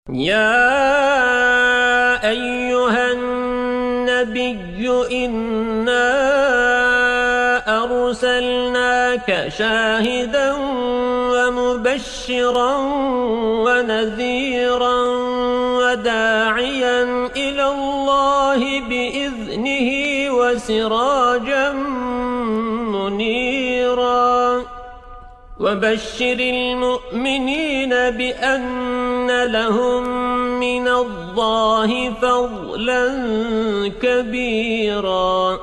يا أيها النبي إنا أرسلناك شاهدا ومبشرا ونذيرا وداعيا إلى الله بإذنه وسراجا منيرا وبشر المؤمنين بأن لهم من الله فضلا كبيرا.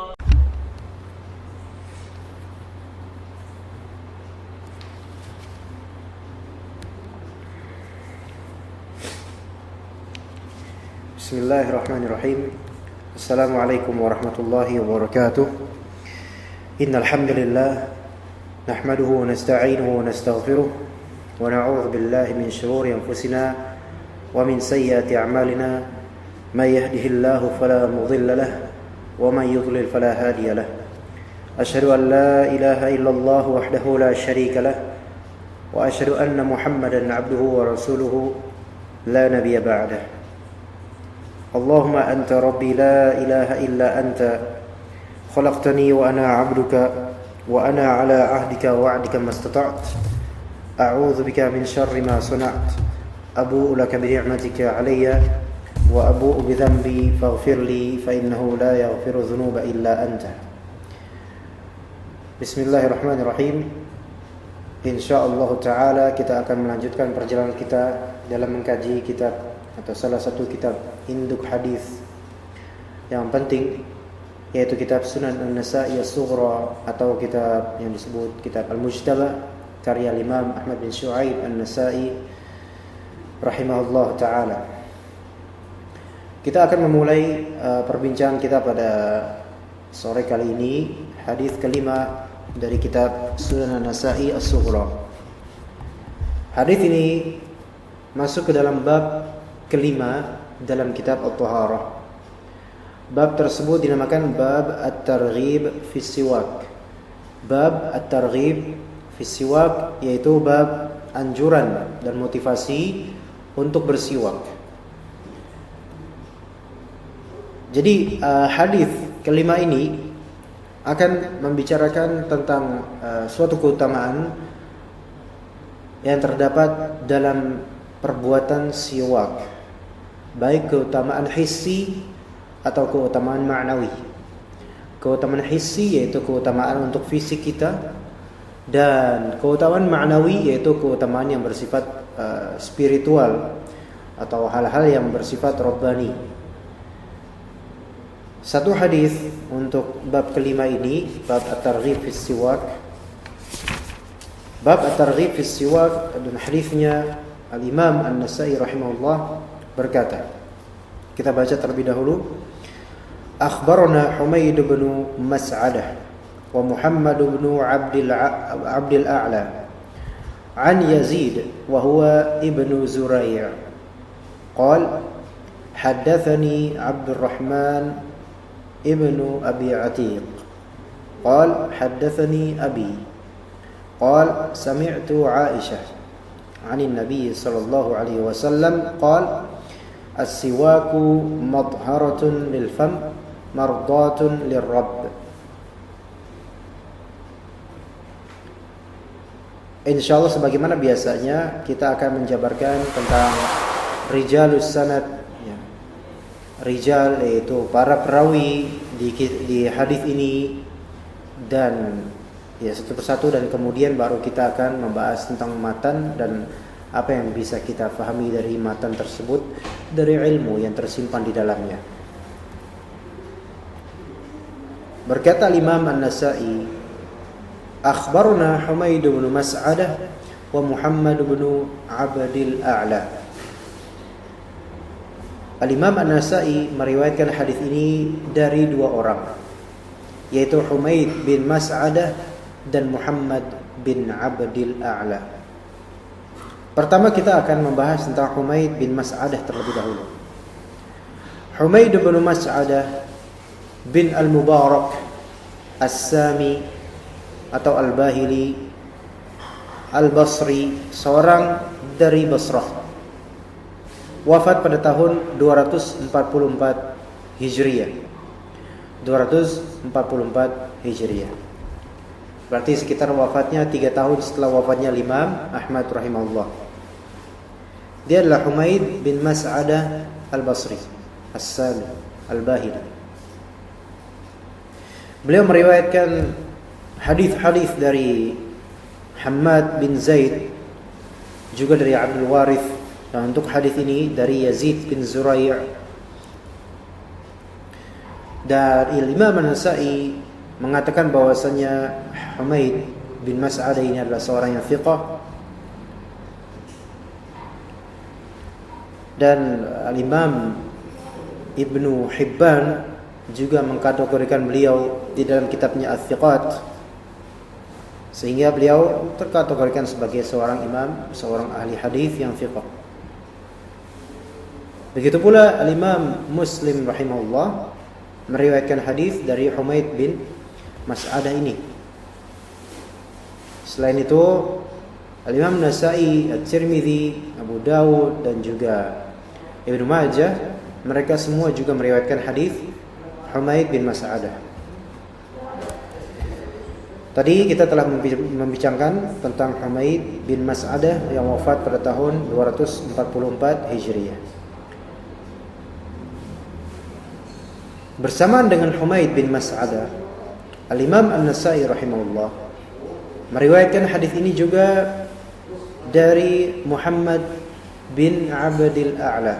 Bismillahirrahmanirrahim. Assalamualaikum warahmatullahi wabarakatuh. Innal hamdalillah nahmaduhu wa nasta'inuhu wa nastaghfiruh wa na'udzu billahi min shururi anfusina wa min sayyiati a'malina may yahdihillahu fala mudilla lahu wa may yudlil fala hadiya lahu. Asyhadu an la ilaha illallah wahdahu la syarika lahu wa asyhadu anna Muhammadan 'abduhu wa rasuluhu la nabiyya ba'dahu. Allahumma anta rabbi la ilaha illa anta khalaqtani wa ana 'abduka wa ana ala ahdika wa wa'dika mastata'tu a'udzu bika min syarri ma sana'tu abu'u laka bi ni'matika 'alayya wa abu'u bi dhanbi faghfir li fa innahu la yaghfiru dhunuba illa anta. Bismillahirrahmanirrahim. Insyaallah taala kita akan melanjutkan perjalanan kita dalam mengkaji kitab atau salah satu kitab induk hadis yang penting, yaitu kitab Sunan An-Nasa'i As-Sughra atau kitab yang disebut kitab Al-Mujtaba karya Imam Ahmad bin Syu'aib An-Nasa'i rahimahullah ta'ala. Kita akan memulai perbincangan kita pada sore kali ini, hadis kelima dari kitab Sunan An-Nasa'i As-Sughra. Hadis ini masuk ke dalam bab kelima dalam kitab At-Taharah. Bab tersebut dinamakan bab at-targhib fi siwak. Bab at-targhib fi siwak yaitu bab anjuran dan motivasi untuk bersiwak. Jadi hadis kelima ini akan membicarakan tentang suatu keutamaan yang terdapat dalam perbuatan siwak, baik keutamaan hissi atau keutamaan ma'nawi. Keutamaan hissi yaitu keutamaan untuk fisik kita, dan keutamaan ma'nawi yaitu keutamaan yang bersifat spiritual atau hal-hal yang bersifat rabbani. Satu hadis untuk bab kelima ini, bab at-targhib fi siwak. Bab at-targhib fi siwak, dan hadisnya Al-Imam An-Nasa'i rahimahullah berkata, kita baca terlebih dahulu. Akhbarana Humaid bin Mas'adah wa Muhammad bin Abdul A'la an Yazid wa huwa ibnu Zurai' qala haddathani Abdurrahman ibnu Abi Atiq qala haddathani Abi qala sami'tu Aisyah 'an an-nabiy sallallahu alaihi wasallam qala as-siwaku madharatun lil fam mardatun lirrabb. Insyaallah sebagaimana biasanya kita akan menjabarkan tentang rijalus sanad ya. Rijal yaitu para perawi di hadis ini, dan ya satu persatu, dan kemudian baru kita akan membahas tentang matan dan apa yang bisa kita pahami dari matan tersebut, dari ilmu yang tersimpan di dalamnya. Berkata Imam An-Nasa'i, akhbaruna Humaid bin Mas'adah wa Muhammad bin Abdul A'la. Al-Imam An-Nasa'i meriwayatkan hadis ini dari dua orang, yaitu Humaid bin Mas'adah dan Muhammad bin Abdul A'la. Pertama kita akan membahas tentang Humaid bin Mas'adah terlebih dahulu. Humaid bin Mas'adah bin Al-Mubarak As-Sami atau Al-Bahili Al-Basri, seorang dari Basrah. wafat pada tahun 244 Hijriah. 244 Hijriah. Berarti sekitar wafatnya 3 tahun setelah wafatnya Imam Ahmad rahimahullah. Dia adalah Humaid bin Mas'adah Al-Basri As-Sami Al-Bahili. Beliau meriwayatkan hadis-hadis dari Hammad bin Zaid, juga dari Abdul Warith. Dan untuk hadis ini dari Yazid bin Zurai'. Dan Imam An-Nasa'i mengatakan bahwasanya Humaid bin Mas'adah ini adalah seorang yang thiqah. Dan Imam Ibnu Hibban juga mengkategorikan beliau di dalam kitabnya Ats-Tsiqat, sehingga beliau terkategorikan sebagai seorang imam, seorang ahli hadis yang thiqah. Begitu pula Imam Muslim rahimahullah meriwayatkan hadis dari Humaid bin Mas'adah ini. Selain itu, Imam Nasa'i, At-Tirmidzi, Abu Dawud dan juga Ibnu Majah, mereka semua juga meriwayatkan hadis Humaid bin Mas'adah. Tadi kita telah membicarakan tentang Humaid bin Mas'adah yang wafat pada tahun 244 Hijriah. Bersamaan dengan Humaid bin Mas'adah, Al-Imam An-Nasa'i rahimahullah meriwayatkan hadis ini juga dari Muhammad bin Abdil A'la.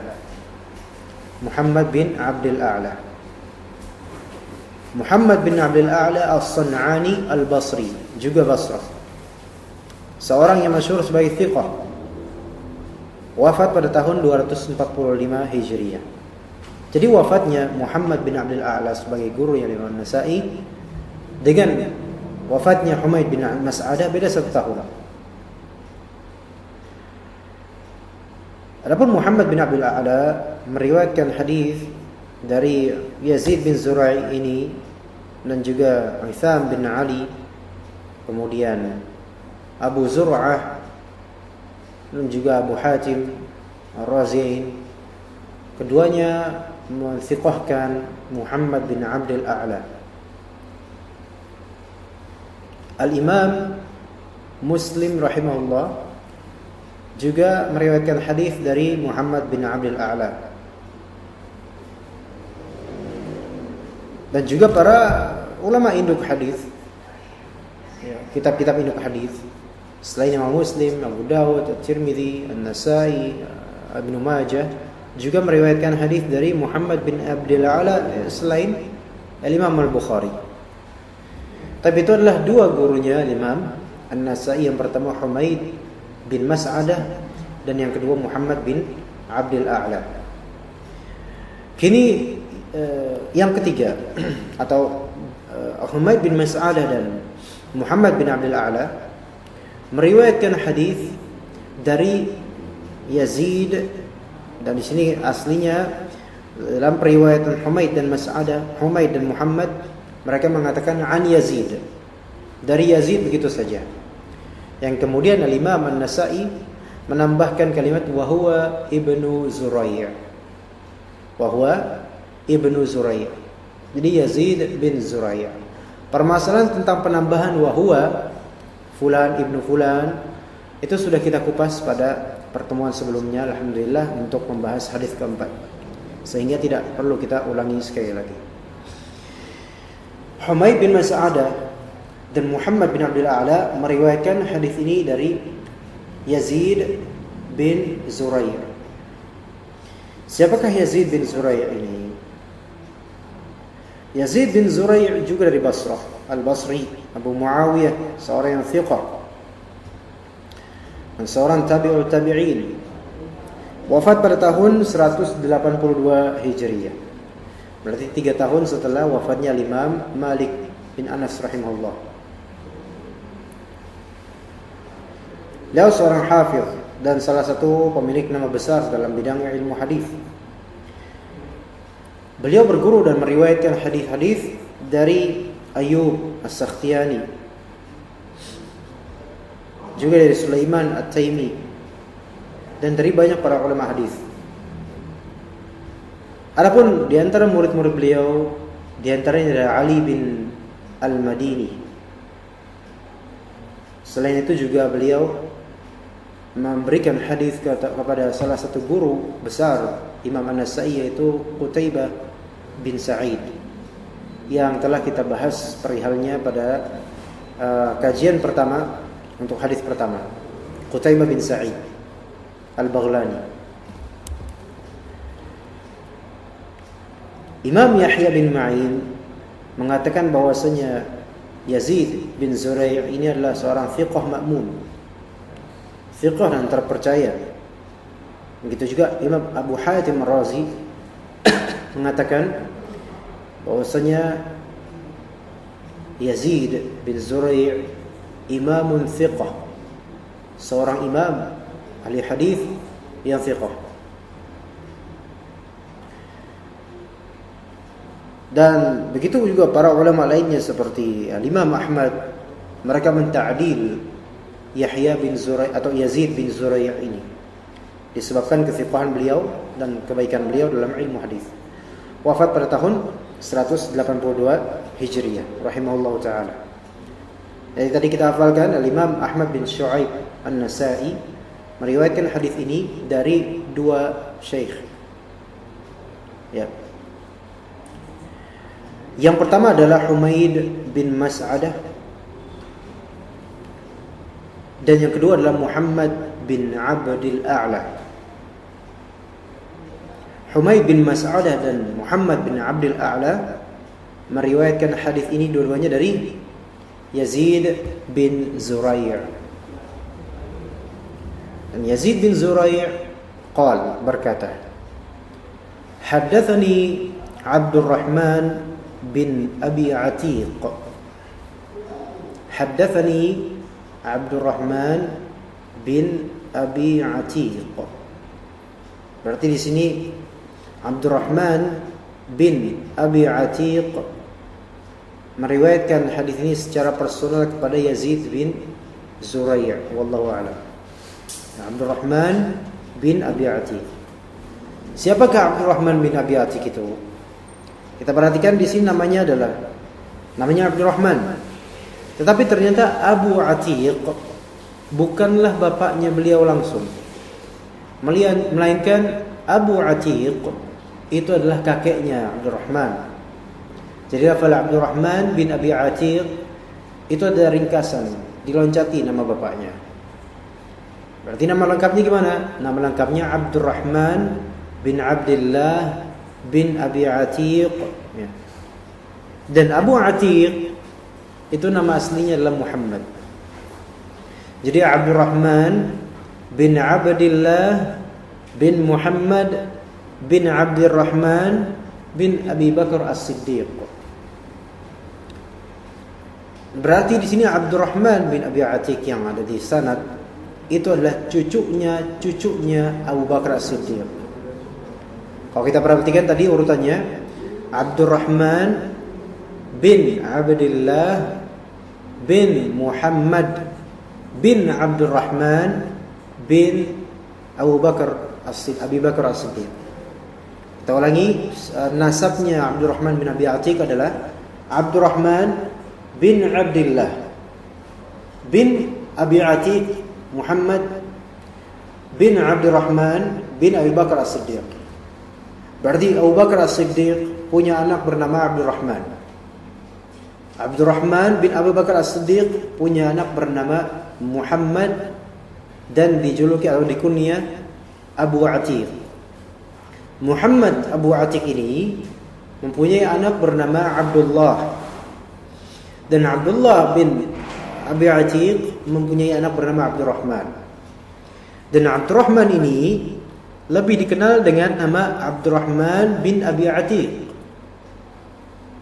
Muhammad bin Abdil A'la. Muhammad bin Abdil A'la As-San'ani Al-Basri, juga Basrah. Seorang yang masyhur sebagai thiqah. Wafat pada tahun 245 Hijriah. Jadi wafatnya Muhammad bin Abdil A'la sebagai guru yang Imam Nasa'i dengan wafatnya Humaid bin Mas'adah beda 1 tahun. Adapun Muhammad bin Abdil A'la meriwayatkan hadis dari Yazid bin Zurai' ini dan juga Utsam bin Ali, kemudian Abu Zur'ah dan juga Abu Hatim Ar-Razi'in. Keduanya mensiqahkan Muhammad bin Abdil A'la. Al-Imam Muslim rahimahullah juga meriwayatkan hadis dari Muhammad bin Abdil A'la. Dan juga para ulama induk hadis, kitab-kitab induk hadis selain Imam Muslim, Abu Dawud, At-Tirmidzi, An-Nasa'i, Ibnu Majah juga meriwayatkan hadis dari Muhammad bin Abdil A'la selain Imam Al-Bukhari. Tapi itu adalah 2 gurunya Imam An-Nasa'i, yang pertama Humaid bin Mas'adah dan yang kedua Muhammad bin Abdil A'la. Kini yang ketiga atau Humaid bin Mas'adah dan Muhammad bin Abdil A'la meriwayatkan hadis dari Yazid, dan di sini aslinya dalam periwayatan Humaid dan Mas'adah, Humaid dan Muhammad, mereka mengatakan an Yazid, dari Yazid begitu saja. Yang kemudian Al-Imam An-Nasa'i menambahkan kalimat wa huwa ibnu Zurai'. Wa huwa ibnu Zurai'. Jadi Yazid bin Zurai'. Permasalahan tentang penambahan wa huwa fulan ibnu fulan itu sudah kita kupas pada pertemuan sebelumnya, alhamdulillah, untuk membahas hadis keempat, sehingga tidak perlu kita ulangi sekali lagi. Humaid bin Mas'adah dan Muhammad bin Abdil A'la meriwayatkan hadis ini dari Yazid bin Zurai'. Siapakah Yazid bin Zurai' ini? Yazid bin Zurai' juga dari Basrah, Al-Basri, Abu Muawiyah, seorang yang thiqah dan seorang tabi'ul tabi'in. Wafat pada tahun 182 Hijriah. Berarti 3 tahun setelah wafatnya Imam Malik bin Anas rahimahullah. Beliau seorang hafidh dan salah satu pemilik nama besar dalam bidang ilmu hadis. Beliau berguru dan meriwayatkan hadis-hadis dari Ayyub As-Sakhtiyani, juga dari Sulaiman At-Taimi, dan dari banyak para ulama hadis. Adapun di antara murid-murid beliau, di antaranya adalah Ali bin Al-Madini. Selain itu juga beliau memberikan hadis kepada salah satu guru besar Imam An-Nasa'i, yaitu Qutaibah bin Sa'id, yang telah kita bahas perihalnya pada kajian pertama untuk hadis pertama. Qutaibah bin Sa'id Al-Baghlani. Imam Yahya bin Ma'in mengatakan bahwasanya Yazid bin Zurai' ini adalah seorang thiqah ma'mun, thiqah dan terpercaya. Begitu juga Imam Abu Hatim Ar-Razi mengatakan bahwasanya Yazid bin Zurai' imamun thiqah, seorang imam ahli hadis yang thiqah. Dan begitu juga para ulama lainnya seperti Imam Ahmad, mereka menta'dil Yahya bin Zurai' atau Yazid bin Zurai' ini disebabkan kethiqahan beliau dan kebaikan beliau dalam ilmu hadis. Wafat pada tahun 182 Hijriah rahimahullahu taala. Jadi tadi kita hafalkan Imam Ahmad bin Shu'aib An-Nasa'i meriwayatkan hadis ini dari dua syekh. Ya. Yang pertama adalah Humaid bin Mas'adah, dan yang kedua adalah Muhammad bin Abdil A'la. Humaid bin Mas'adah dan Muhammad bin Abdil A'la meriwayatkan hadis ini dua-duanya dari Yazid bin Zurai'. Dan Yazid bin Zurai' berkata, Haddathani Abdurrahman bin Abi Atiq. Haddathani Abdurrahman bin Abi Atiq. Berarti di sini Abdurrahman bin Abi Atiq meriwayatkan hadis ini secara personal kepada Yazid bin Zurai'. Wallahu a'lam. Abdurrahman bin Abi Atiq. Siapakah Abdurrahman bin Abi Atiq itu? Kita perhatikan di sini namanya Abdurrahman. Tetapi ternyata Abu Atiq bukanlah bapaknya beliau langsung, melainkan Abu Atiq itu adalah kakeknya Abdurrahman. Jadi lafal Abdurrahman bin Abi Atiq itu ada ringkasan, diloncati nama bapaknya. Berarti nama lengkapnya gimana? Nama lengkapnya Abdurrahman bin Abdullah bin Abi Atiq, ya. Dan Abu Atiq itu nama aslinya adalah Muhammad. Jadi Abdurrahman bin Abdullah bin Muhammad bin Abdurrahman bin Abi Bakar As-Siddiq. Berarti di sini Abdurrahman bin Abi Atiq yang ada di sanad itu adalah cucunya Abu Bakar As-Siddiq. Kalau kita perhatikan tadi urutannya, Abdurrahman bin Abdullah bin Muhammad bin Abdurrahman bin Abu Bakar As-Siddiq. Kita ulangi, nasabnya Abdurrahman bin Abi Atiq adalah Abdurrahman bin Abdullah bin Abi Atiq Muhammad bin Abdurrahman bin Abi Bakar As-Siddiq. Berarti Abu Bakar As-Siddiq punya anak bernama Abdurrahman. Abdurrahman bin Abu Bakar As-Siddiq punya anak bernama Muhammad dan dijuluki atau dikunyah Abu Atiq. Muhammad Abu Atiq ini mempunyai anak bernama Abdullah, dan Abdullah bin Abi Atiq mempunyai anak bernama Abdurrahman. Dan Abdurrahman ini lebih dikenal dengan nama Abdurrahman bin Abi Atiq.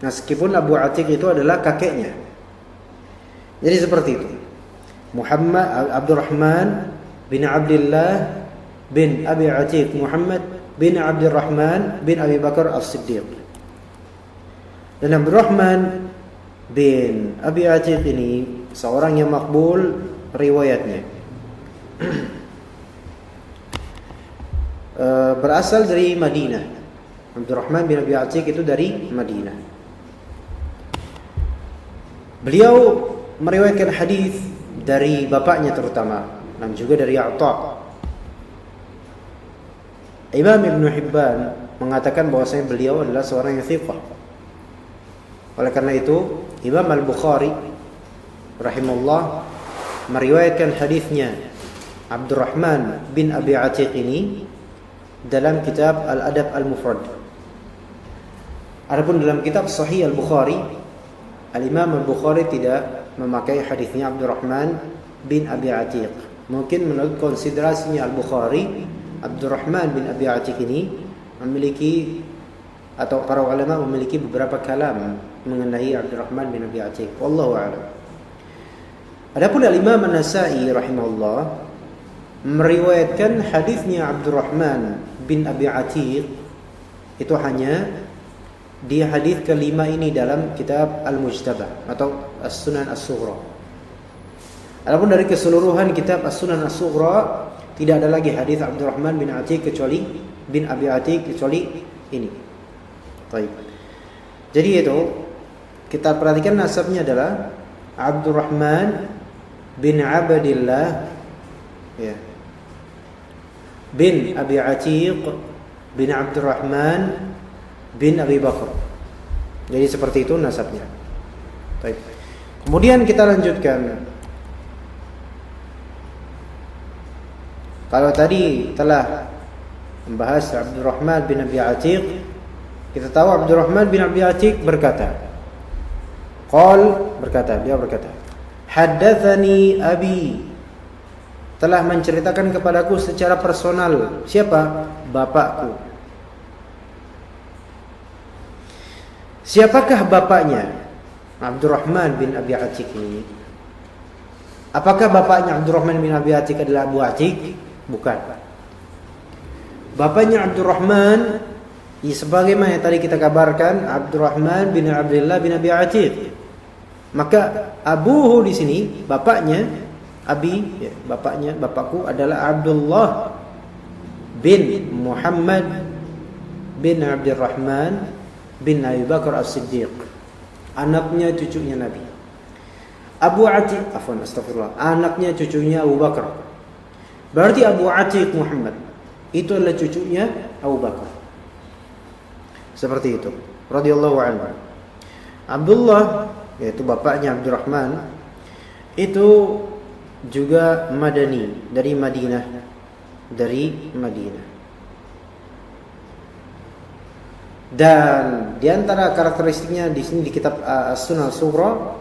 Meskipun Abu Atiq itu adalah kakeknya. Jadi seperti itu. Muhammad Abdurrahman bin Abdullah bin Abi Atiq Muhammad bin Abdurrahman bin Abi Bakar As-Siddiq. Dan Abdurrahman bin Abi Atiq ini seorang yang makbul riwayatnya. Berasal dari Madinah. Abdurrahman bin Abi Atiq itu dari Madinah. Beliau meriwayatkan hadis dari bapaknya terutama dan juga dari Atha. Imam Ibn Hibban mengatakan bahwasanya beliau adalah seorang yang thiqah. Oleh karena itu, Imam Al-Bukhari rahimahullah meriwayatkan hadisnya Abdurrahman bin Abi Atiq ini dalam kitab Al-Adab Al-Mufrad. Adapun dalam kitab Sahih Al-Bukhari, Al-Imam Al-Bukhari tidak memakai hadisnya Abdurrahman bin Abi Atiq. Mungkin menurut konsiderasinya Al-Bukhari, Abdurrahman bin Abi Atiq ini memiliki, atau para ulama memiliki beberapa kalam mengenai Abdurrahman bin Abi Atiq. Wallahu a'lam. Adapun Al-Imam An-Nasa'i rahimahullah meriwayatkan hadisnya Abdurrahman bin Abi Atiq itu hanya di hadis kelima ini dalam kitab Al-Mujtabah atau As-Sunan As-Sughra. Adapun dari keseluruhan kitab As-Sunan As-Sughra tidak ada lagi hadis Abdurrahman bin Atiq kecuali bin Abi Atiq kecuali ini. Baik. Jadi itu kita perhatikan nasabnya adalah Abdurrahman bin Abdillah ya, bin Abi Atiq bin Abdurrahman bin Abi Bakar. Jadi seperti itu nasabnya. Baik. Kemudian kita lanjutkan. Kalau tadi telah membahas Abdurrahman bin Abi Atiq, kita tahu Abdurrahman bin Abi Atiq berkata, dia berkata, haddatsani abi, telah menceritakan kepadaku secara personal. Siapa? Bapakku. Siapakah bapaknya Abdurrahman bin Abi Atiq ini? Apakah bapaknya Abdurrahman bin Abi Atiq adalah Abu Atiq? Bukan. Bapaknya Abdurrahman sebagaimana yang tadi kita kabarkan, Abdurrahman bin Abdullah bin Abi Atiq. Maka abuhu di sini bapaknya abi, ya, bapakku adalah Abdullah bin Muhammad bin Abdurrahman bin Abi Bakar As-Siddiq, anaknya cucunya Nabi. Abu Atiq, astagfirullah, anaknya cucunya Abu Bakar. Berarti Abu Atiq Muhammad itu adalah cucunya Abu Bakar. Seperti itu. Radhiyallahu anhu. Abdullah, yaitu bapaknya Abdurrahman, itu juga Madani, dari Madinah. Dan di antara karakteristiknya di sini di kitab As-Sunan As-Sughra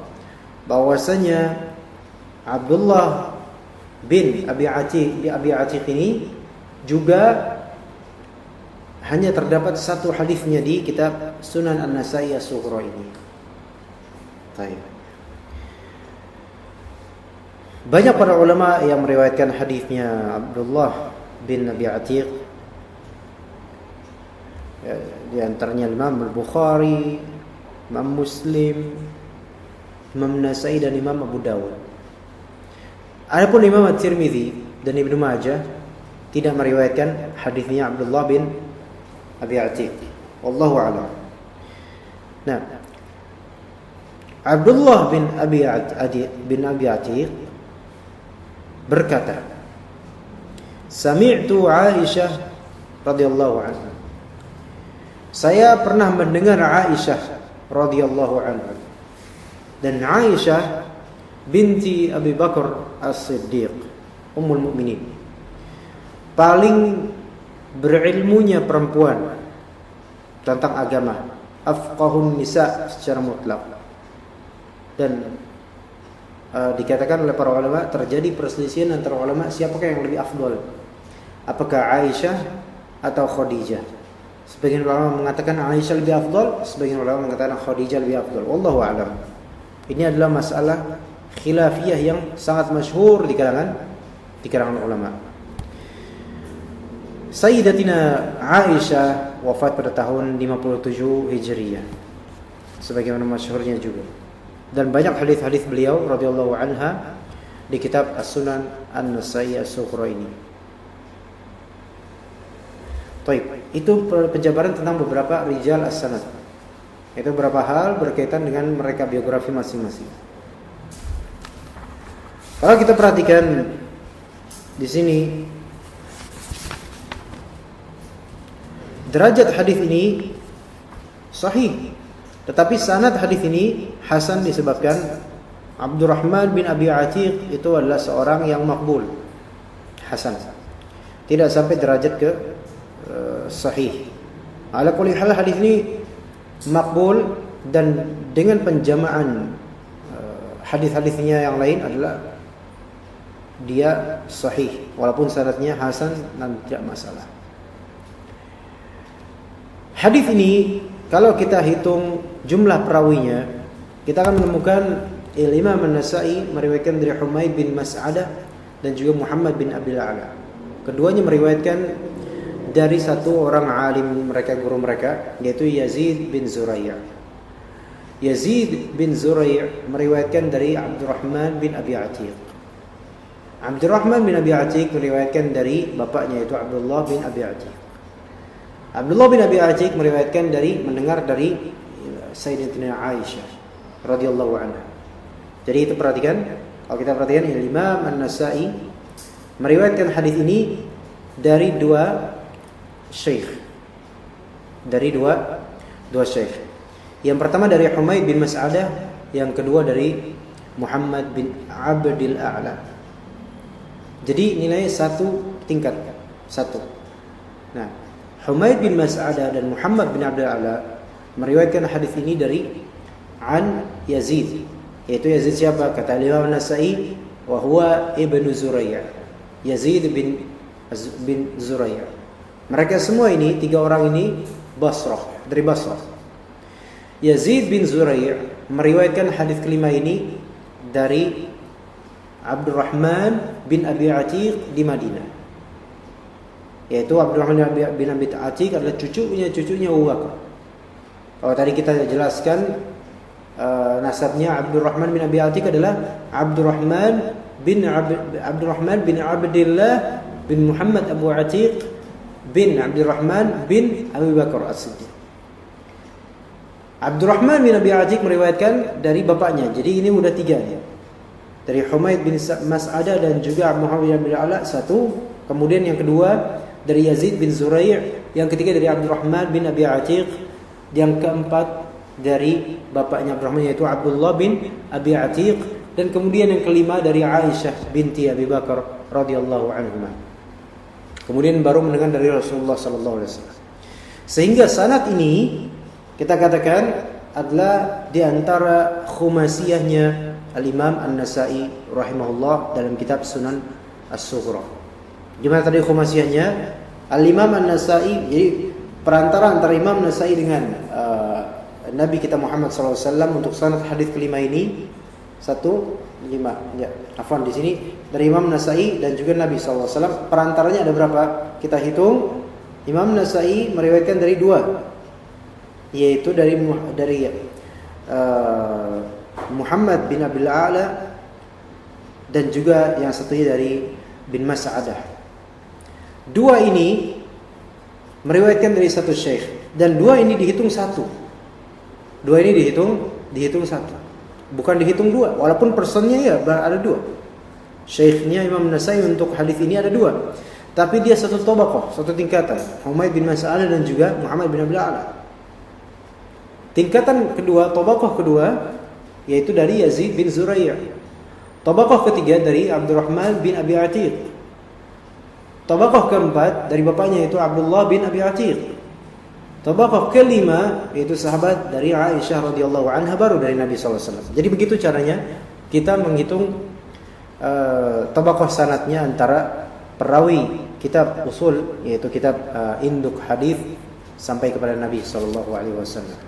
bahwasanya Abdullah bin Abi Atiq ini juga hanya terdapat satu hadisnya di kitab Sunan An-Nasa'i As-Sughra ini. Baik. Banyak para ulama yang meriwayatkan hadisnya Abdullah bin Abi Atiq. Ya, di antaranya Imam Al-Bukhari, Imam Muslim, Imam Nasa'i dan Imam Abu Dawud. Adapun Imam At-Tirmidzi dan Ibnu Majah tidak meriwayatkan hadisnya Abdullah bin Abi Atiq. Wallahu a'lam. Nah, Abdullah bin Abi Atiq berkata, Sami'tu Aisyah radhiyallahu anha. Saya pernah mendengar Aisyah radhiyallahu anha. Dan Aisyah binti Abi Bakar As-Siddiq, Ummul Mukminin, paling berilmunya perempuan tentang agama, afqahun nisa secara mutlak. Dan dikatakan oleh para ulama terjadi perselisihan antara ulama siapakah yang lebih afdal, apakah Aisyah atau Khadijah. Sebagian ulama mengatakan Aisyah lebih afdal, sebagian ulama mengatakan Khadijah lebih afdal. Wallahu a'lam. Ini adalah masalah khilafiyah yang sangat masyhur di kalangan ulama. Sayyidatina Aisyah wafat pada tahun 57 Hijriyah, sebagaimana masyhurnya juga. Dan banyak hadis-hadis beliau radhiyallahu anha di kitab As-Sunan An-Nasa'i As-Sughra ini. Taib. Itu penjabaran tentang beberapa rijal as-sanad. Itu beberapa hal berkaitan dengan mereka biografi masing-masing. Kalau kita perhatikan di sini, derajat hadis ini sahih, tetapi sanad hadis ini hasan disebabkan Abdurrahman bin Abi Atiq itu adalah seorang yang makbul, hasan, tidak sampai derajat ke sahih. Ala kulli hal hadis ini makbul, dan dengan penjamaan hadis-hadisnya yang lain adalah dia sahih, walaupun sanadnya hasan dan tidak masalah. Hadis ini kalau kita hitung jumlah perawinya, kita akan menemukan Imam An-Nasa'i meriwayatkan dari Humaid bin Mas'adah dan juga Muhammad bin Abil A'la. Keduanya meriwayatkan dari satu orang alim mereka, guru mereka, yaitu Yazid bin Zurai'. Yazid bin Zurai' meriwayatkan dari Abdurrahman bin Abi Atiq. Abdurrahman bin Abi Atiq meriwayatkan dari bapaknya, yaitu Abdullah bin Abi Atiq. Abdullah bin Abi Atiq meriwayatkan mendengar dari Sayyidatina Aisyah radhiyallahu anha. Jadi itu perhatikan, kalau kita perhatikan, Imam An-Nasa'i meriwayatkan hadis ini dari dua syekh. Dari dua syekh. Yang pertama dari Humaid bin Mas'adah, yang kedua dari Muhammad bin Abdil A'la. Jadi nilainya satu tingkat, satu. Nah, Humaid bin Mas'adah dan Muhammad bin Abdil A'la meriwayatkan hadis ini dari an Yazid, yaitu Yazid siapa? Kata Imam An-Nasa'i, wa huwa ibnu Zurai'. Yazid bin Zurai'. Mereka semua ini, tiga orang ini Basrah, dari Basrah. Yazid bin Zurai' meriwayatkan hadis kelima ini dari Abdurrahman bin Abi Atiq di Madinah. Yaitu Abdurrahman bin Abi Atiq adalah cucunya Abu Bakar. Kalau tadi kita jelaskan nasabnya Abdurrahman bin Abi Atiq adalah Abdurrahman bin Abdillah bin Muhammad Abu Atiq bin Abdurrahman bin Abu Bakar As-Siddiq. Abdurrahman bin Abi Atiq meriwayatkan dari bapaknya. Jadi ini udah tiga ya. Dari Humaid bin Mas'adah dan juga Muhammad bin Abdul A'la satu. Kemudian yang kedua dari Yazid bin Zurai'. Yang ketiga dari Abdurrahman bin Abi Atiq. Yang keempat dari bapaknya Abdurrahman, yaitu Abdullah bin Abi Atiq. Dan kemudian yang kelima dari Aisyah binti Abi Bakar radhiyallahu anhuma. Kemudian baru mendengar dari Rasulullah sallallahu alaihi wasallam. Sehingga sanad ini kita katakan adalah di antara khumasiyahnya Al-Imam An-Nasa'i rahimahullah dalam kitab Sunan As-Sughra. Gimana tadi khumasiyahnya? Al-Imam An-Nasa'i, jadi perantara antara Imam An-Nasa'i dengan Nabi kita Muhammad sallallahu alaihi wasallam untuk sanad hadis kelima ini 1-5. Ya, afwan di sini dari Imam An-Nasa'i dan juga Nabi sallallahu alaihi wasallam, perantaranya ada berapa? Kita hitung. Imam An-Nasa'i meriwayatkan dari dua, yaitu dari Muhammad bin Abil A'la dan juga yang satunya dari bin Mas'adah. Dua ini meriwayatkan dari satu syekh, dan dua ini dihitung satu. Dua ini dihitung satu, bukan dihitung dua, walaupun personnya ya ada dua. Syekhnya Imam Nasai untuk hadis ini ada dua, tapi dia satu tabaqah, satu tingkatan. Humaid bin Mas'adah dan juga Muhammad bin Abdul A'la. Tingkatan kedua, tabaqah kedua, yaitu dari Yazid bin Zurai'. Tabaqah ketiga dari Abdurrahman bin Abi Atiq. Tabaqah keempat dari bapaknya, yaitu Abdullah bin Abi Atiq. Tabaqah kelima yaitu sahabat dari Aisyah radhiyallahu anha, baru dari Nabi sallallahu alaihi wasallam. Jadi begitu caranya kita menghitung tabaqah sanadnya antara perawi kitab usul, yaitu kitab induk hadis, sampai kepada Nabi sallallahu alaihi wasallam.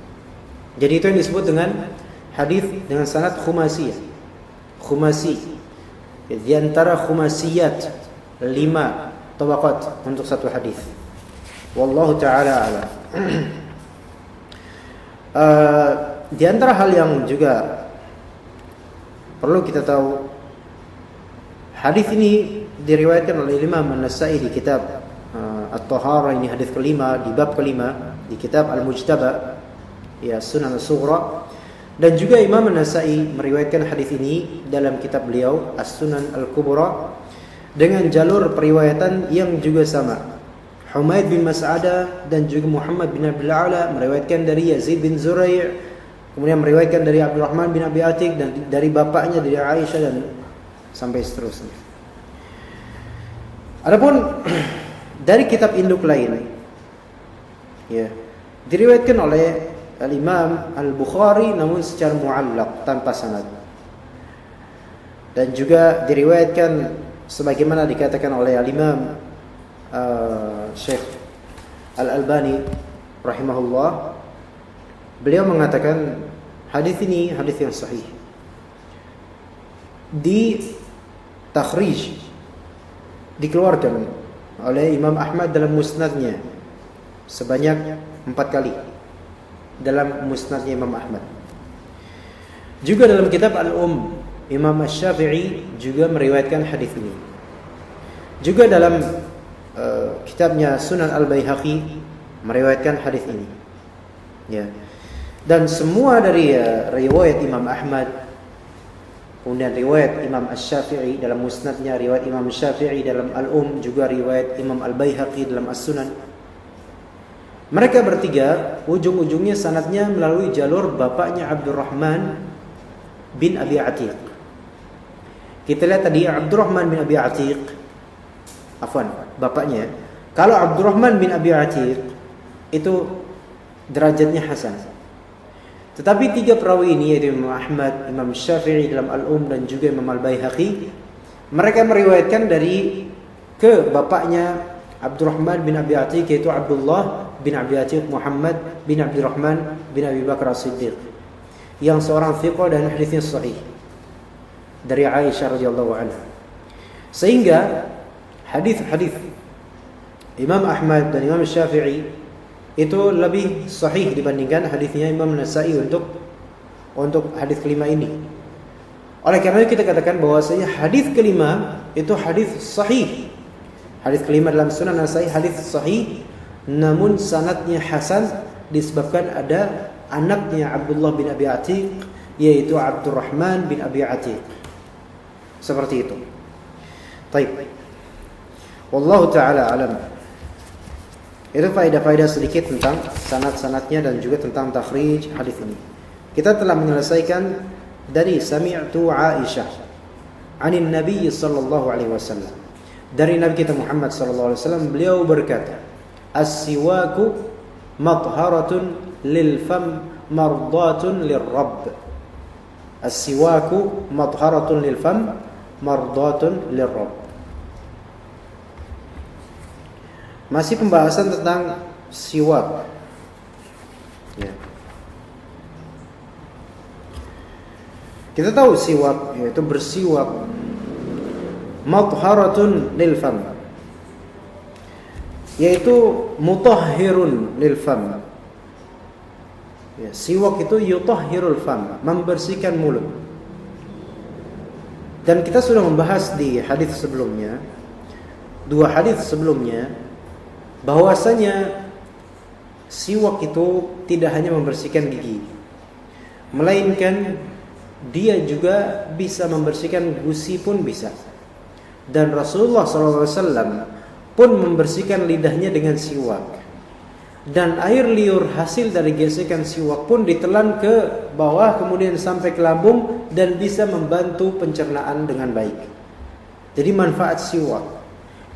Jadi itu yang disebut dengan hadis dengan sanad khumasiyah. Khumasi. Di antara khumasiyat 5 tabaqat untuk satu hadis. Wallahu taala a'lam. Di antara hal yang juga perlu kita tahu, hadis ini diriwayatkan oleh Imam An-Nasa'i di kitab At-Taharah, ini hadis kelima di bab kelima di kitab Al-Mujtaba, ya, Sunan As-Sughra. Dan juga Imam An-Nasa'i meriwayatkan hadis ini dalam kitab beliau As-Sunan Al-Kubra dengan jalur periwayatan yang juga sama. Humaid bin Mas'adah dan juga Muhammad bin Abdul A'la meriwayatkan dari Yazid bin Zurai', kemudian meriwayatkan dari Abdurrahman bin Abi Atiq dan dari bapaknya dari Aisyah dan sampai seterusnya. Adapun dari kitab induk lain, ya, diriwayatkan oleh Al-Imam Al-Bukhari namun secara mu'allaq, tanpa sanad. Dan juga diriwayatkan sebagaimana dikatakan oleh Al-Imam Syekh Al-Albani rahimahullah. Beliau mengatakan hadis ini hadis yang sahih. Di takhrij, dikeluarkan oleh Imam Ahmad dalam musnadnya sebanyak 4 kali dalam musnadnya Imam Ahmad. Juga dalam kitab Al-Um, Imam Asy-Syafi'i juga meriwayatkan hadis ini. Juga dalam kitabnya Sunan Al-Baihaqi meriwayatkan hadis ini. Ya. Dan semua dari riwayat Imam Ahmad, kemudian riwayat Imam Asy-Syafi'i dalam musnadnya, riwayat Imam Syafi'i dalam Al-Um, juga riwayat Imam Al-Baihaqi dalam As-Sunan. Mereka bertiga ujung-ujungnya sanadnya melalui jalur bapaknya Abdurrahman bin Abi Atiq. Kita lihat tadi Abdurrahman bin Abi Atiq, bapaknya. Kalau Abdurrahman bin Abi Atiq itu derajatnya hasan. Tetapi 3 perawi ini, yaitu Imam Ahmad, Imam Syafi'i dalam Al-Um dan juga Imam Al-Baihaqi, mereka meriwayatkan dari ke bapaknya Abdurrahman bin Abi Atiq, yaitu Abdullah bin Abi Atiq Muhammad bin Abdurrahman bin Abi Bakar As-Siddiq, yang seorang thiqah dan hadisnya sahih dari Aisyah radhiyallahu anha. Sehingga hadis-hadis Imam Ahmad dan Imam Syafi'i itu lebih sahih dibandingkan hadisnya Imam Nasa'i untuk hadis kelima ini. Oleh karena itu kita katakan bahwasanya hadis kelima itu hadis sahih. Hadis kelima dalam Sunan Nasa'i hadis sahih, namun sanadnya hasan disebabkan ada anaknya Abdullah bin Abi Atiq, yaitu Abdurrahman bin Abi Atiq. Seperti itu. Baik. Wallahu taala alam. Itu faedah-faedah sedikit tentang sanad-sanadnya dan juga tentang takhrij hadis ini. Kita telah menyelesaikan dari sami'tu Aisyah 'anin Nabi sallallahu alaihi wasallam. Dari Nabi kita Muhammad sallallahu alaihi wasallam, beliau berkata, "As-siwaku matharatun lil fam mardatun lirrabb." As-siwaku matharatun lil fam mardatun lirrabb. Masih pembahasan tentang siwak. Ya. Kita tahu siwak yaitu bersiwak, matharatun lil fam, yaitu mutahhirun lil fam. Ya, siwak itu yutahhirul fam, membersihkan mulut. Dan kita sudah membahas di hadis sebelumnya, 2 hadis sebelumnya, bahwasanya siwak itu tidak hanya membersihkan gigi, melainkan dia juga bisa membersihkan gusi pun bisa. Dan Rasulullah SAW pun membersihkan lidahnya dengan siwak. Dan air liur hasil dari gesekan siwak pun ditelan ke bawah kemudian sampai ke lambung dan bisa membantu pencernaan dengan baik. Jadi manfaat siwak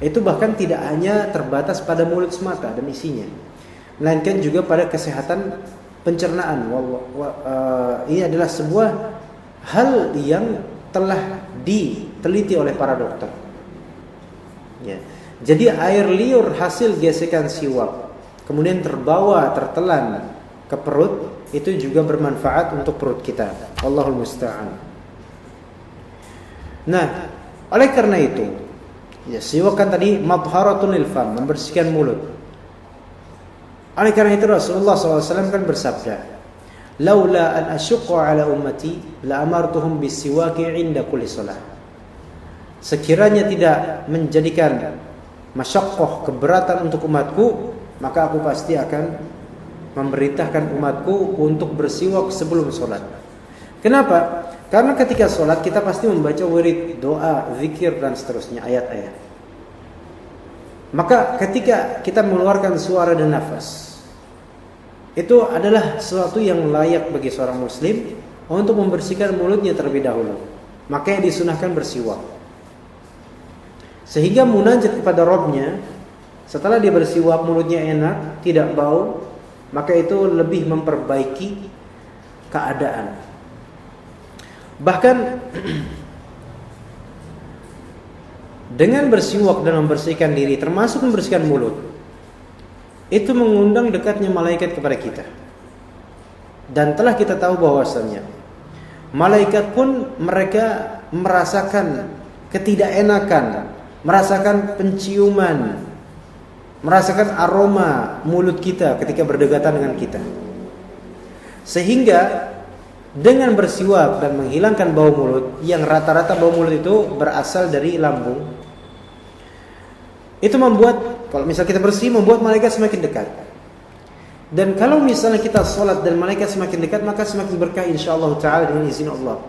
itu bahkan tidak hanya terbatas pada mulut semata dan isinya, melainkan juga pada kesehatan pencernaan. Ini adalah sebuah hal yang telah diteliti oleh para dokter. Ya. Jadi air liur hasil gesekan siwak kemudian tertelan ke perut, itu juga bermanfaat untuk perut kita. Allahul musta'an. Nah, oleh karena itu, ya, siwak kan tadi madharatun lil fam, membersihkan mulut. Oleh karena itu Rasulullah SAW kan bersabda, "Laula an asyqa ala ummati la amartuhum bisiwaki 'inda kulli shalah." Sekiranya tidak menjadikan masyaqqah, keberatan untuk umatku, maka aku pasti akan memerintahkan umatku untuk bersiwak sebelum sholat. Kenapa? Karena ketika sholat kita pasti membaca wirid, doa, zikir dan seterusnya, ayat-ayat. Maka ketika kita mengeluarkan suara dan nafas, itu adalah sesuatu yang layak bagi seorang muslim untuk membersihkan mulutnya terlebih dahulu. Makanya disunahkan bersiwak. Sehingga munajat kepada Rabbnya, setelah dia bersiwak mulutnya enak, tidak bau, maka itu lebih memperbaiki keadaan. Bahkan dengan bersiwak dan membersihkan diri, termasuk membersihkan mulut, itu mengundang dekatnya malaikat kepada kita. Dan telah kita tahu bahwasannya malaikat pun mereka merasakan ketidakenakan, merasakan penciuman, merasakan aroma mulut kita ketika berdekatan dengan kita. Sehingga dengan bersiwak dan menghilangkan bau mulut, yang rata-rata bau mulut itu berasal dari lambung, itu membuat, kalau misalnya kita bersih, membuat malaikat semakin dekat. Dan kalau misalnya kita sholat dan malaikat semakin dekat, maka semakin berkah insyaallah ta'ala dengan izin Allah.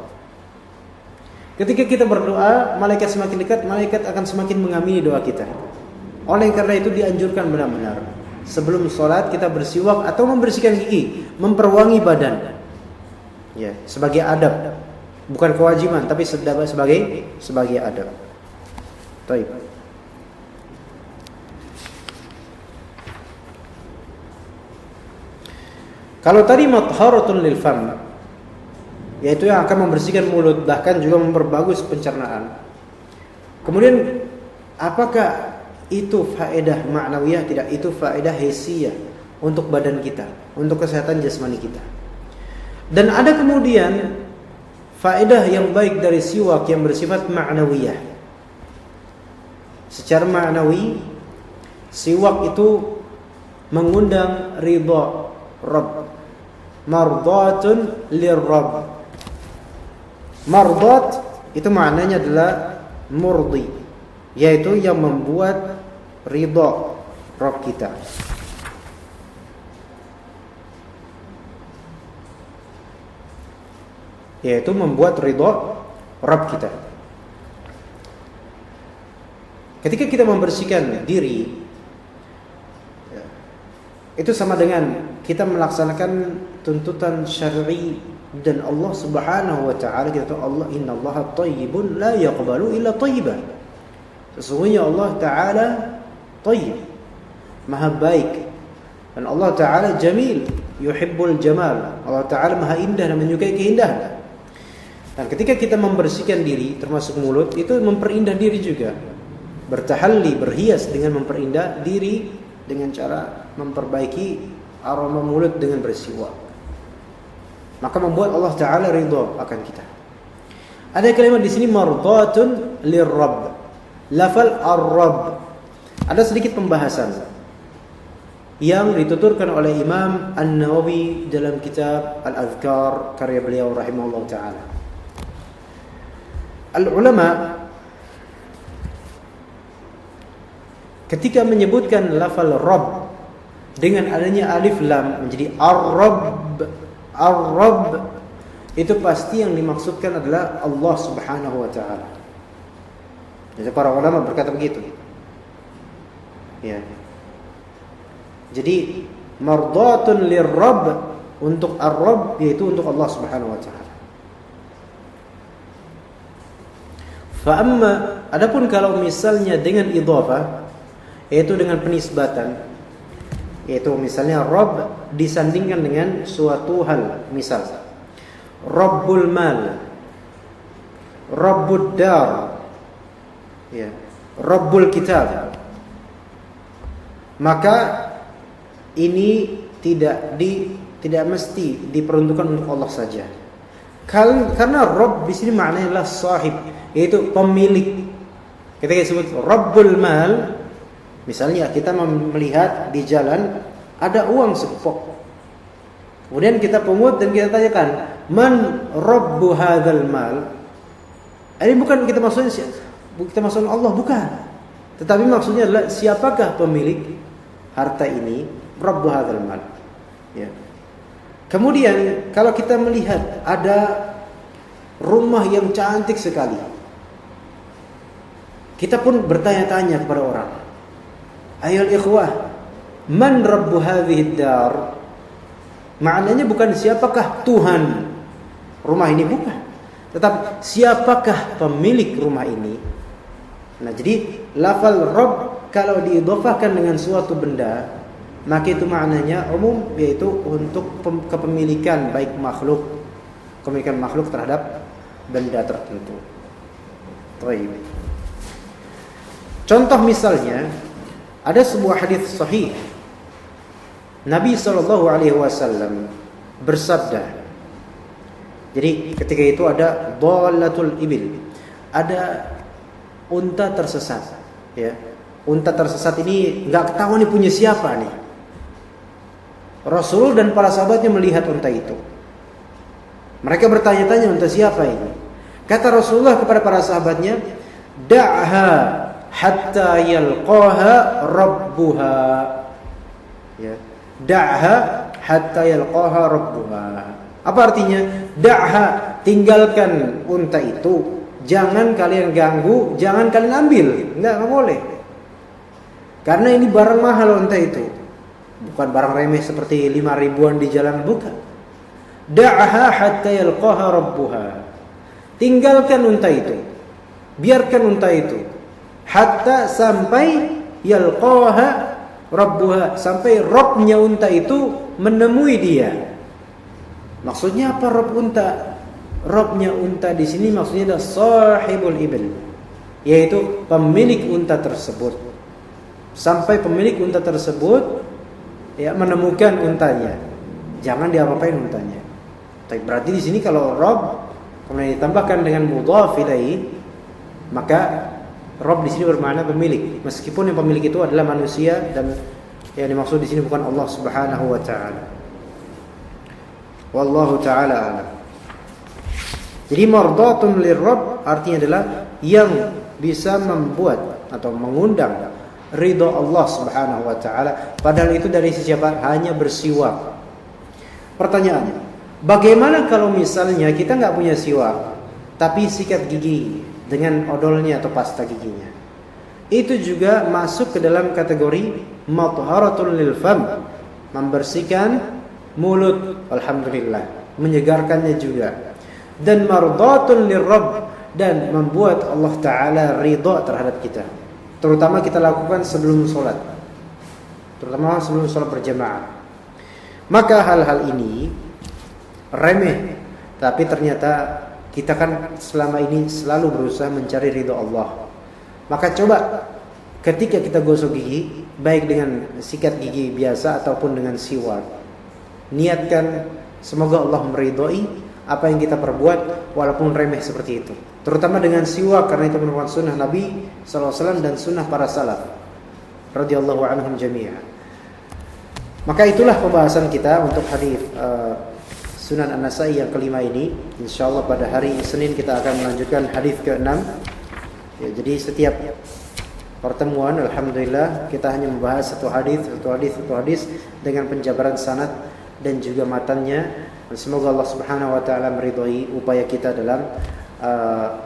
Ketika kita berdoa, malaikat semakin dekat, malaikat akan semakin mengamini doa kita. Oleh karena itu dianjurkan benar-benar sebelum sholat kita bersiwak atau membersihkan gigi, memperwangi badan. Ya, sebagai adab, bukan kewajiban, tapi sebagai adab. Baik. Kalau tadi matharatun lil fam, yaitu yang akan membersihkan mulut, bahkan juga memperbagus pencernaan. Kemudian apakah itu faedah ma'nawiyah? Tidak, itu faedah hissiyah untuk badan kita, untuk kesehatan jasmani kita. Dan ada kemudian faedah yang baik dari siwak yang bersifat ma'nawiyah. Secara ma'nawi, siwak itu mengundang ridha Rabb, mardatun lirrabb. Mardat itu maknanya adalah murdi, yaitu yang membuat ridha Rabb kita. Yaitu membuat ridha Rabb kita. Ketika kita membersihkan diri, itu sama dengan kita melaksanakan tuntutan syar'i dan Allah Subhanahu wa taala. Kita tahu Allah, innallaha thayyibun la yaqbalu illa thayyiban. Sesungguhnya Allah taala thayyib, maha baik, dan Allah taala jamil, yuhibbul jamal. Allah taala maha indah dan menyukai keindahan. Dan ketika kita membersihkan diri termasuk mulut, itu memperindah diri juga. Bertahalli, berhias dengan memperindah diri dengan cara memperbaiki aroma mulut dengan bersiwak. Maka membuat Allah taala ridha akan kita. Ada kalimat di sini mardatun lirrabb. Lafal ar-rabb. Ada sedikit pembahasan yang dituturkan oleh Imam An-Nawawi dalam kitab Al-Adhkar karya beliau rahimahullah taala. Al-ulama ketika menyebutkan lafal rabb dengan adanya alif lam menjadi ar-rabb, ar-rabb itu pasti yang dimaksudkan adalah Allah Subhanahu wa taala. Jadi para ulama berkata begitu. Ya. Jadi mardatun lirrabb, untuk ar-rabb yaitu untuk Allah Subhanahu wa taala. Fa amma, adapun kalau misalnya dengan idhafah, yaitu dengan penisbatan, yaitu misalnya Rabb disandingkan dengan suatu hal, misal Rabbul mal, Rabbud dar, ya, Rabbul kitab, maka ini tidak mesti diperuntukkan untuk Allah saja. Karena Rabb di sini maknanya adalah sahib, yaitu pemilik. Ketika disebut Rabbul mal, misalnya kita melihat di jalan ada uang sepok, kemudian kita pungut dan kita tanyakan, man rabbu hadzal mal? Ini bukan kita maksudnya Allah, bukan. Tetapi maksudnya adalah siapakah pemilik harta ini? Rabbu hadzal mal. Ya. Kemudian kalau kita melihat ada rumah yang cantik sekali, kita pun bertanya-tanya kepada orang, ayol ikhwah, man rabbu hadhihi dar? Maknanya bukan siapakah Tuhan rumah ini, bukan, tetapi siapakah pemilik rumah ini. Nah, jadi lafal Rabb kalau diidhafahkan dengan suatu benda, maka itu maknanya umum, yaitu untuk kepemilikan baik makhluk, kepemilikan makhluk terhadap benda tertentu. Baik. Contoh misalnya, ada sebuah hadis sahih. Nabi SAW bersabda. Jadi ketika itu ada dhalatul ibil, ada unta tersesat. Ya, unta tersesat ini nggak ketahuan punya siapa nih. Rasul dan para sahabatnya melihat unta itu. Mereka bertanya-tanya, unta siapa ini? Kata Rasulullah kepada para sahabatnya, da'ha hatta yalqaha rabbuha. Ya, da'ha hatta yalqaha rabbuha. Apa artinya? Da'ha, tinggalkan unta itu, jangan kalian ganggu, jangan kalian ambil. Enggak boleh. Karena ini barang mahal unta itu. Bukan barang remeh seperti 5 ribuan di jalan, bukan. Da'aha hatta yalqaha rabbuha. Tinggalkan unta itu. Biarkan unta itu. Hatta sampai yalqaha rabbuha, sampai Rabbnya unta itu menemui dia. Maksudnya apa Rabb unta? Rabbnya unta di sini maksudnya adalah sahibul ibil, yaitu pemilik unta tersebut. Sampai pemilik unta tersebut ya menemukan untanya, jangan diapa-apain untanya. Tapi berarti di sini kalau Rabb kemudian ditambahkan dengan mudhaf ilaihi, maka Rabb di sini bermakna pemilik, meskipun yang pemilik itu adalah manusia dan yang dimaksud di sini bukan Allah Subhanahu wa taala. Wallahu taala a'lam. Jadi mardatun lirrabb artinya adalah yang bisa membuat atau mengundang ridha Allah Subhanahu wa taala. Padahal itu dari siapa? Hanya bersiwak. Pertanyaannya, bagaimana kalau misalnya kita nggak punya siwak, tapi sikat gigi dengan odolnya atau pasta giginya? Itu juga masuk ke dalam kategori mathharatul lil fam, membersihkan mulut. Alhamdulillah, menyegarkannya juga. Dan mardatun lirrabb, dan membuat Allah taala ridha terhadap kita. Terutama kita lakukan sebelum sholat, terutama sebelum sholat berjamaah. Maka hal-hal ini remeh, tapi ternyata kita kan selama ini selalu berusaha mencari ridha Allah. Maka coba ketika kita gosok gigi, baik dengan sikat gigi biasa ataupun dengan siwak, niatkan semoga Allah meridhai apa yang kita perbuat walaupun remeh seperti itu. Terutama dengan siwak, karena itu merupakan sunnah Nabi SAW dan sunnah para salaf radhiyallahu anhum jami'an. Maka itulah pembahasan kita untuk hadis Sunan An-Nasa'i yang kelima ini. Insyaallah pada hari Senin kita akan melanjutkan hadis ke-6. Ya, jadi setiap pertemuan alhamdulillah kita hanya membahas satu hadis dengan penjabaran sanad dan juga matannya. Semoga Allah Subhanahu wa taala meridhai upaya kita dalam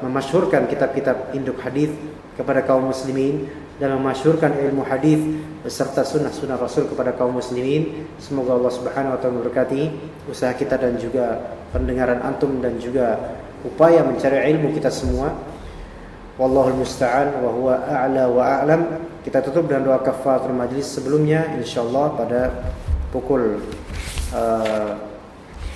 memasyhurkan kitab-kitab induk hadis kepada kaum muslimin dan memasyhurkan ilmu hadis beserta sunnah-sunnah Rasul kepada kaum muslimin. Semoga Allah Subhanahu wa taala memberkati usaha kita dan juga pendengaran antum dan juga upaya mencari ilmu kita semua. Wallahul musta'an wa huwa a'la wa a'lam. Kita tutup dengan doa kafaratul majlis. Sebelumnya insyaallah pada pukul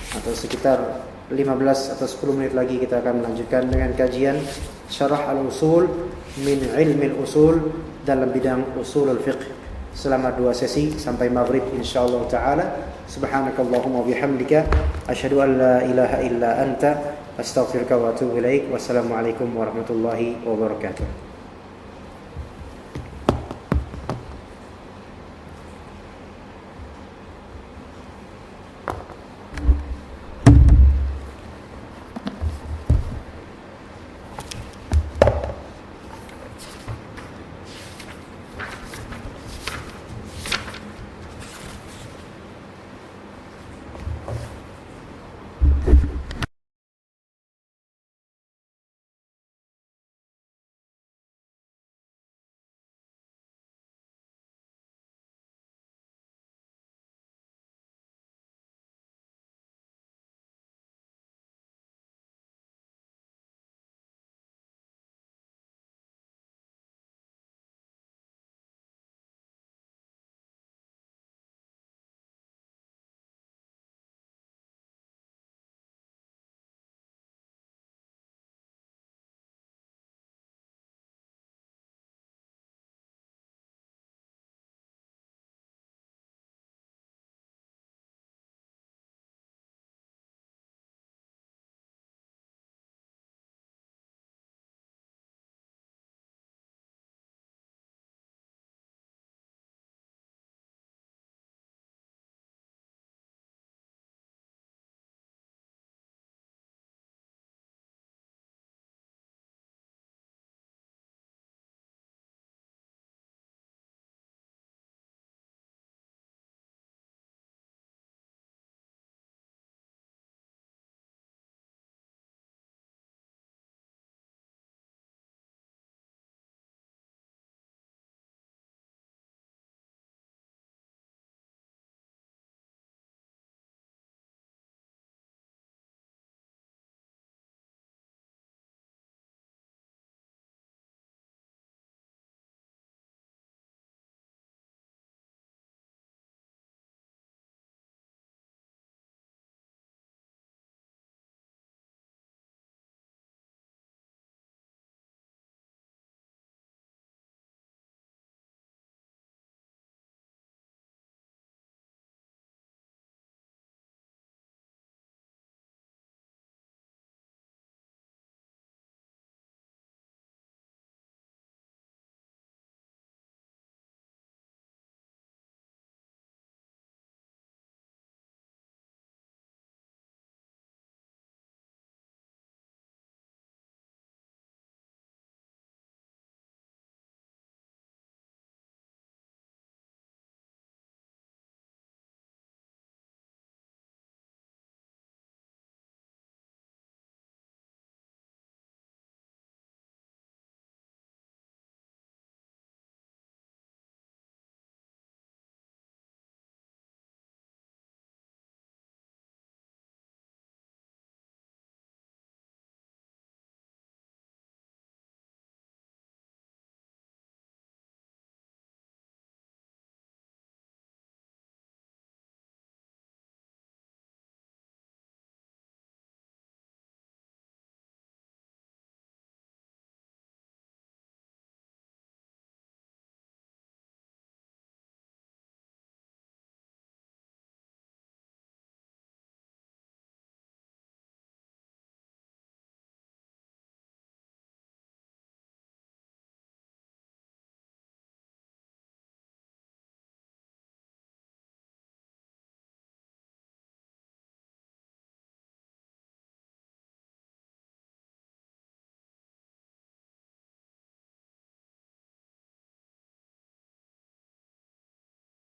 atau sekitar 15 atau 10 menit lagi kita akan melanjutkan dengan kajian Syarah al-Usul min ilmi al-usul dalam bidang usul al-fiqh selama 2 sesi sampai maghrib insyaallah taala. Subhanakallahumma bihamdika asyhadu an la ilaha illa anta astaghfiruka wa atubu ilaik. Wassalamualaikum warahmatullahi wabarakatuh.